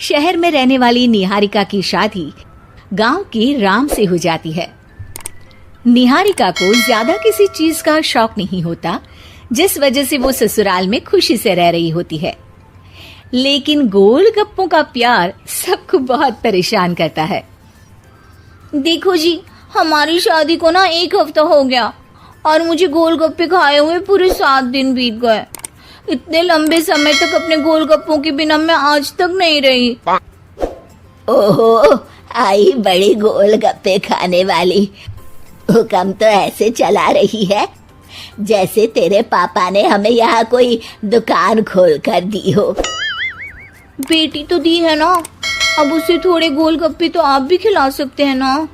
शहर में रहने वाली निहारिका की शादी गांव के राम से हो जाती है। निहारिका को ज्यादा किसी चीज का शौक नहीं होता, जिस वजह से वो ससुराल में खुशी से रह रही होती है। लेकिन गोलगप्पों का प्यार सबको बहुत परेशान करता है। देखो जी, हमारी शादी को ना 1 हफ्ता हो गया और मुझे गोलगप्पे खाए हुए पूरे 7 दिन बीत गए। इतने लंबे समय तक अपने गोलगप्पों के बिना मैं आज तक नहीं रही। ओहो, आई बड़ी गोलगप्पे खाने वाली। हुक्म तो ऐसे चला रही है जैसे तेरे पापा ने हमें यहाँ कोई दुकान खोल कर दी हो। बेटी तो दी है ना, अब उसे थोड़े गोलगप्पे तो आप भी खिला सकते हैं ना।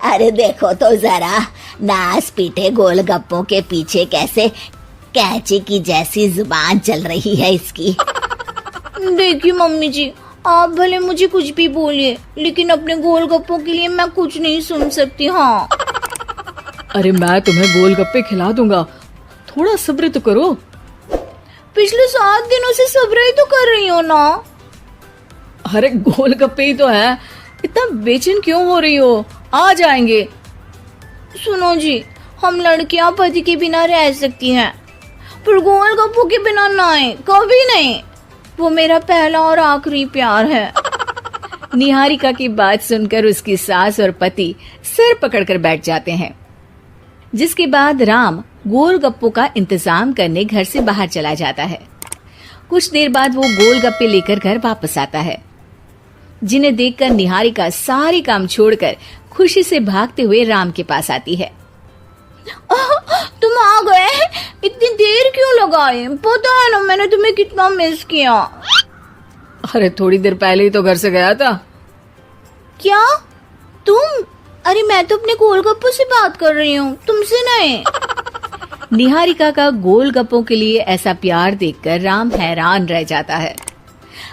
अरे देखो तो जरा, नास पीटे गोलगप्पों के पीछे कैसे कैंची की जैसी जुबान चल रही है इसकी। देखिए मम्मी जी, आप भले मुझे कुछ भी बोलिए, लेकिन अपने गोलगप्पों के लिए मैं कुछ नहीं सुन सकती। हाँ, अरे मैं तुम्हें गोलगप्पे खिला दूंगा, थोड़ा सब्र तो करो। पिछले 7 दिनों से सब्र ही तो कर रही हो ना। अरे गोलगप्पे ही तो है, इतना बेचैन क्यों हो रही हो? आ जाएंगे। सुनो जी, हम लड़कियां पति के बिना रह सकती हैं, पर गोलगप्पों के बिना नहीं, कभी नहीं। वो मेरा पहला और आखिरी प्यार है। निहारिका की बात सुनकर उसकी सास और पति सिर पकड़कर बैठ जाते हैं। जिसके बाद राम गोलगप्पों का इंतजाम करने घर से बाहर चला जाता है। कुछ देर बाद वो गोलगप्पे लेकर घर वापस आता है, जिन्हें देखकर निहारिका सारे काम छोड़कर खुशी से भागते हुए राम के पास आती है। तुम आ गए? इतनी देर क्यों लगाई? पता है ना मैंने तुम्हें कितना मिस किया। अरे थोड़ी देर पहले ही तो घर से गया था। क्या तुम? अरे मैं तो अपने गोलगप्पों से बात कर रही हूँ, तुमसे नहीं। निहारिका का गोलगप्पों के लिए ऐसा प्यार देखकर राम हैरान रह जाता है।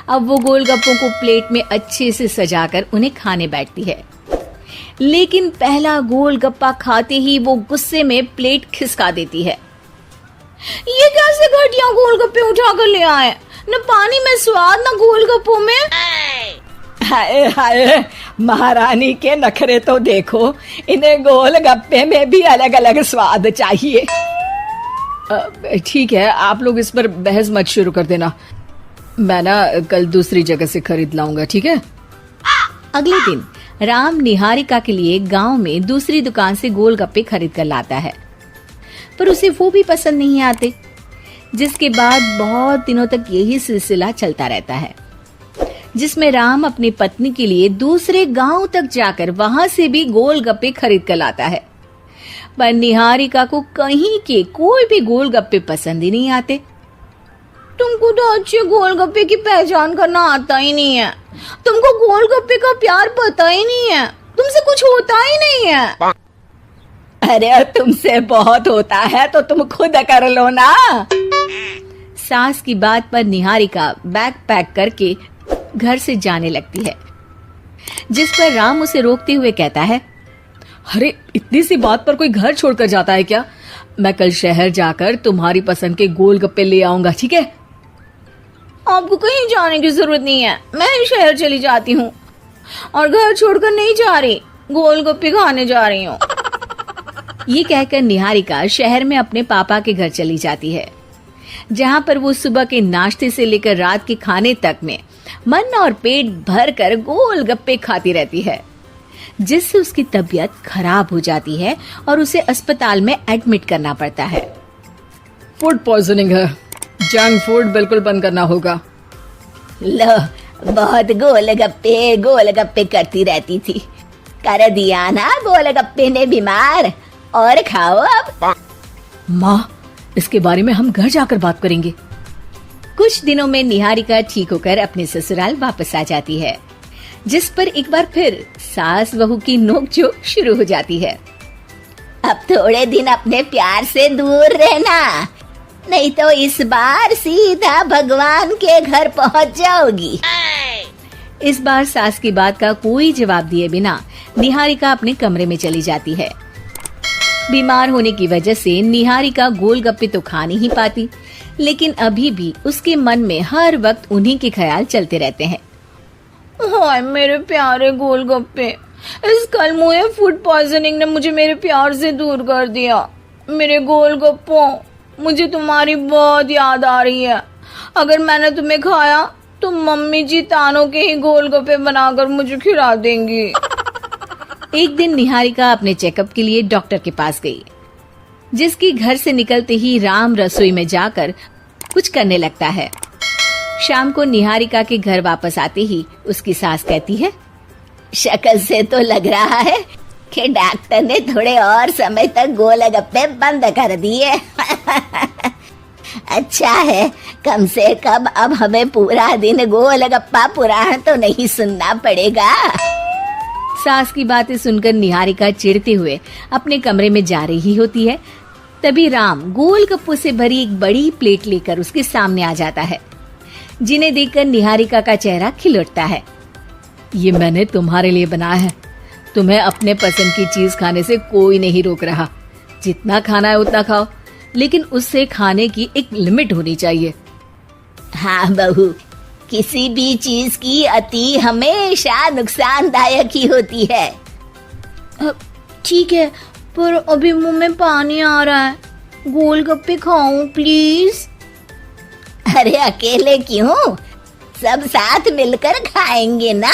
अब वो गोलगप्पों को प्लेट में अच्छे से सजाकर उन्हें खाने बैठती है। लेकिन पहला गोलगप्पा खाते ही वो गुस्से में प्लेट खिसका देती है। ये कैसे घटिया गोलगप्पे उठा कर ले आए? न पानी में स्वाद, न गोलगप्पों में। हाय हाय, महारानी के नखरे तो देखो, इन्हें गोलगप्पे में भी अलग अलग स्वाद चाहिए। ठीक है, आप लोग इस पर बहस मत शुरू कर देना। मैं ना कल दूसरी जगह से खरीद लाऊंगा, ठीक है? अगले दिन राम निहारिका के लिए गांव में दूसरी दुकान से गोलगप्पे खरीद कर लाता है, पर उसे वो भी पसंद नहीं आते। जिसके बाद बहुत दिनों तक यही सिलसिला चलता रहता है, जिसमें राम अपनी पत्नी के लिए दूसरे गांव तक जाकर वहां से भी गोलगप्पे खरीद कर लाता है। पर निहारिका को कहीं के कोई भी गोलगप्पे पसंद ही नहीं आते। तुमको तो अच्छे गोलगप्पे की पहचान करना आता ही नहीं है। तुमको गोलगप्पे का प्यार पता ही नहीं है। तुमसे कुछ होता ही नहीं है। अरे तुमसे बहुत होता है तो तुम खुद कर लो ना। सास की बात पर निहारिका बैग पैक करके घर से जाने लगती है, जिस पर राम उसे रोकते हुए कहता है, अरे इतनी सी बात पर कोई घर छोड़कर जाता है क्या? मैं कल शहर जाकर तुम्हारी पसंद के गोलगप्पे ले आऊंगा, ठीक है? आपको कहीं जाने की जरूरत नहीं है, मैं ही शहर चली जाती हूँ और घर छोड़कर नहीं जा रही, गोलगप्पे खाने जा रही हूँ। ये कहकर निहारिका शहर में अपने पापा के घर चली जाती है, जहाँ पर वो सुबह के नाश्ते से लेकर रात के खाने तक में मन और पेट भर कर गोलगप्पे खाती रहती है, जिससे उसकी तबीयत खराब हो जाती है और उसे अस्पताल में एडमिट करना पड़ता है। फूड पॉइजनिंग है, जंक फूड बिल्कुल बंद करना होगा। लो, बहुत गोलगप्पे गोलगप्पे करती रहती थी, कर दिया ना गोलगप्पे ने बीमार। और खाओ अब। माँ, इसके बारे में हम घर जाकर बात करेंगे। कुछ दिनों में निहारिका ठीक होकर अपने ससुराल वापस आ जाती है, जिस पर एक बार फिर सास बहू की नोकझोंक शुरू हो जाती है। अब थोड़े दिन अपने प्यार से दूर रहना, नहीं तो इस बार सीधा भगवान के घर पहुंच जाओगी। इस बार सास की बात का कोई जवाब दिए बिना निहारिका अपने कमरे में चली जाती है। बीमार होने की वजह से निहारिका गोलगप्पे तो खा नहीं पाती, लेकिन अभी भी उसके मन में हर वक्त उन्हीं के ख्याल चलते रहते हैं। हाय मेरे प्यारे गोलगप्पे, इस कल मुझे फूड पॉइजनिंग ने मुझे मेरे प्यार से दूर कर दिया। मेरे गोलगप्पों, मुझे तुम्हारी बहुत याद आ रही है। अगर मैंने तुम्हें खाया तो मम्मी जी तानों के ही गोलगप्पे बनाकर मुझे खिला देंगी। एक दिन निहारिका अपने चेकअप के लिए डॉक्टर के पास गई, जिसकी घर से निकलते ही राम रसोई में जाकर कुछ करने लगता है। शाम को निहारिका के घर वापस आते ही उसकी सास कहती है, शक्ल से तो लग रहा है कि डॉक्टर ने थोड़े और समय तक गोलगप्पे बंद कर दिए। अच्छा है, कम से कम अब हमें पूरा दिन गोलगप्पा पुराण तो नहीं सुनना पड़ेगा। सास की बातें सुनकर निहारिका चिढ़ते हुए अपने कमरे में जा रही होती है। तभी राम गोलगप्पों से भरी एक बड़ी प्लेट लेकर उसके सामने आ जाता है, जिन्हें देखकर निहारिका का चेहरा खिल उठता है। ये मैंने तुम्हारे लिए बनाया है। तुम्हें अपने पसंद की चीज खाने से कोई नहीं रोक रहा। जितना खाना है उतना खाओ, लेकिन उससे खाने की एक लिमिट होनी चाहिए। हाँ बहू, किसी भी चीज की अति हमेशा नुकसानदायक ही होती है। ठीक है, पर अभी मुंह में पानी आ रहा है। गोलगप्पे खाऊं प्लीज? अरे अकेले क्यों, सब साथ मिलकर खाएंगे ना।